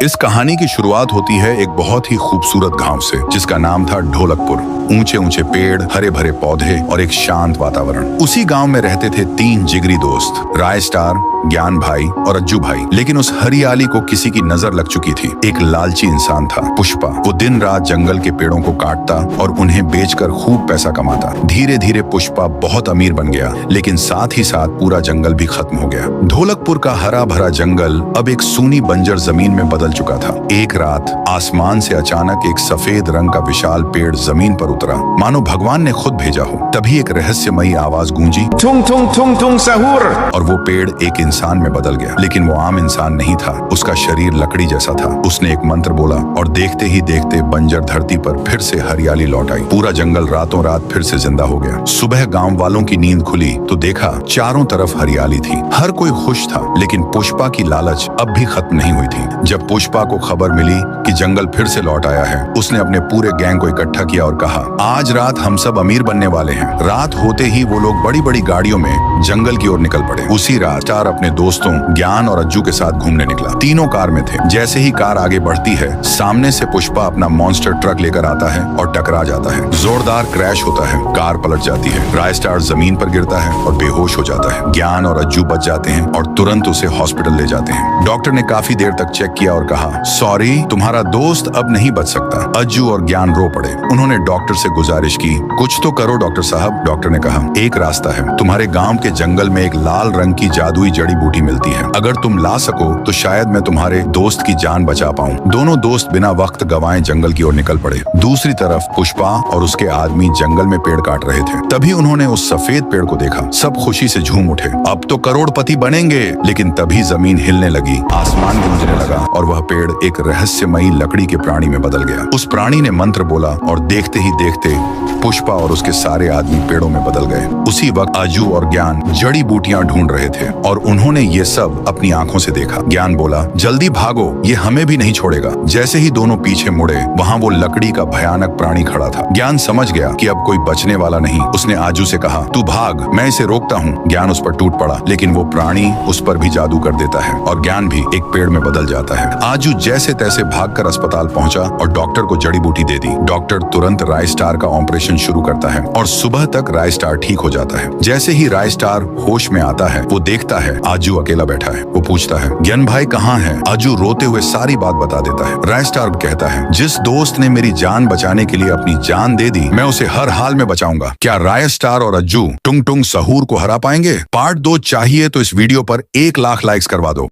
इस कहानी की शुरुआत होती है एक बहुत ही खूबसूरत गांव से, जिसका नाम था ढोलकपुर। ऊंचे ऊंचे पेड़, हरे भरे पौधे और एक शांत वातावरण। उसी गांव में रहते थे 3 जिगरी दोस्त, राय स्टार, ज्ञान भाई और अज्जू भाई। लेकिन उस हरियाली को किसी की नजर लग चुकी थी। एक लालची इंसान था, पुष्पा। वो दिन रात जंगल के पेड़ों को काटता और उन्हें बेचकर खूब पैसा कमाता। धीरे धीरे पुष्पा बहुत अमीर बन गया, लेकिन साथ ही साथ पूरा जंगल भी खत्म हो गया। ढोलकपुर का हरा भरा जंगल अब एक सूनी बंजर जमीन में बदल चुका था। एक रात आसमान से अचानक एक सफेद रंग का विशाल पेड़ जमीन पर उतरा, मानो भगवान ने खुद भेजा हो। तभी एक रहस्यमयी आवाज गूंजी, tung tung tung tung सहूर। और वो पेड़ एक इंसान में बदल गया। लेकिन वो आम इंसान नहीं था, उसका शरीर लकड़ी जैसा था। उसने एक मंत्र बोला और देखते ही देखते बंजर धरती पर फिर से हरियाली लौट आई। पूरा जंगल रातों रात फिर से जिंदा हो गया। सुबह गांव वालों की नींद खुली तो देखा चारों तरफ हरियाली थी। हर कोई खुश था, लेकिन पुष्पा की लालच अब भी खत्म नहीं हुई थी। जब पुष्पा को खबर मिली कि जंगल फिर से लौट आया है, उसने अपने पूरे गैंग को इकट्ठा किया और कहा, आज रात हम सब अमीर बनने वाले हैं। रात होते ही वो लोग बड़ी बड़ी गाड़ियों में जंगल की ओर निकल पड़े। उसी रात स्टार अपने दोस्तों ज्ञान और अज्जू के साथ घूमने निकला। तीनों कार में थे। जैसे ही कार आगे बढ़ती है, सामने से पुष्पा अपना मॉन्स्टर ट्रक लेकर आता है और टकरा जाता है। जोरदार क्रैश होता है, कार पलट जाती है। राय स्टार जमीन पर गिरता है और बेहोश हो जाता है। ज्ञान और अज्जू बच जाते हैं और तुरंत उसे हॉस्पिटल ले जाते हैं। डॉक्टर ने काफी देर तक चेक किया और कहा, सॉरी, तुम्हारा दोस्त अब नहीं बच सकता। अज्जू और ज्ञान रो पड़े। उन्होंने डॉक्टर से गुजारिश की, कुछ तो करो डॉक्टर साहब। डॉक्टर ने कहा, एक रास्ता है। तुम्हारे गांव के जंगल में एक लाल रंग की जादुई जड़ी बूटी मिलती है। अगर तुम ला सको तो शायद मैं तुम्हारे दोस्त की जान बचा पाऊं। दोनों दोस्त बिना वक्त गवाए जंगल की ओर निकल पड़े। दूसरी तरफ पुष्पा और उसके आदमी जंगल में पेड़ काट रहे थे। तभी उन्होंने उस सफेद पेड़ को देखा। सब खुशी से झूम उठे, अब तो करोड़पति बनेंगे। लेकिन तभी जमीन हिलने लगी, आसमान गूंजने लगा और वह पेड़ एक रहस्यमयी लकड़ी के प्राणी में बदल गया। उस प्राणी ने मंत्र बोला और देखते ही देखते पुष्पा और उसके सारे आदमी पेड़ों में बदल गए। उसी वक्त अज्जू और ज्ञान जड़ी बूटियां ढूंढ रहे थे और उन्होंने ये सब अपनी आंखों से देखा। ज्ञान बोला, जल्दी भागो, ये हमें भी नहीं छोड़ेगा। जैसे ही दोनों पीछे मुड़े, वहाँ वो लकड़ी का भयानक प्राणी खड़ा था। ज्ञान समझ गया कि अब कोई बचने वाला नहीं। उसने आजू से कहा, तू भाग, मैं इसे रोकता हूँ। ज्ञान उस पर टूट पड़ा, लेकिन वो प्राणी उस पर भी जादू कर देता है और ज्ञान भी एक पेड़ में बदल जाता है। आजू जैसे तैसे भागकर अस्पताल पहुंचा और डॉक्टर को जड़ी बूटी दे दी। डॉक्टर तुरंत राय स्टार का ऑपरेशन शुरू करता है और सुबह तक राय स्टार ठीक हो जाता है। जैसे ही राय स्टार होश में आता है, वो देखता है आजू अकेला बैठा है। वो पूछता है, ज्ञान भाई कहाँ है? आजू रोते हुए सारी बात बता देता है। राय स्टार कहता है, जिस दोस्त ने मेरी जान बचाने के लिए अपनी जान दे दी, मैं उसे हर हाल में बचाऊंगा। क्या राय स्टार और अज्जू टुंग टुंग सहूर को हरा पाएंगे? पार्ट 2 चाहिए तो इस वीडियो पर 1 लाख लाइक्स करवा दो।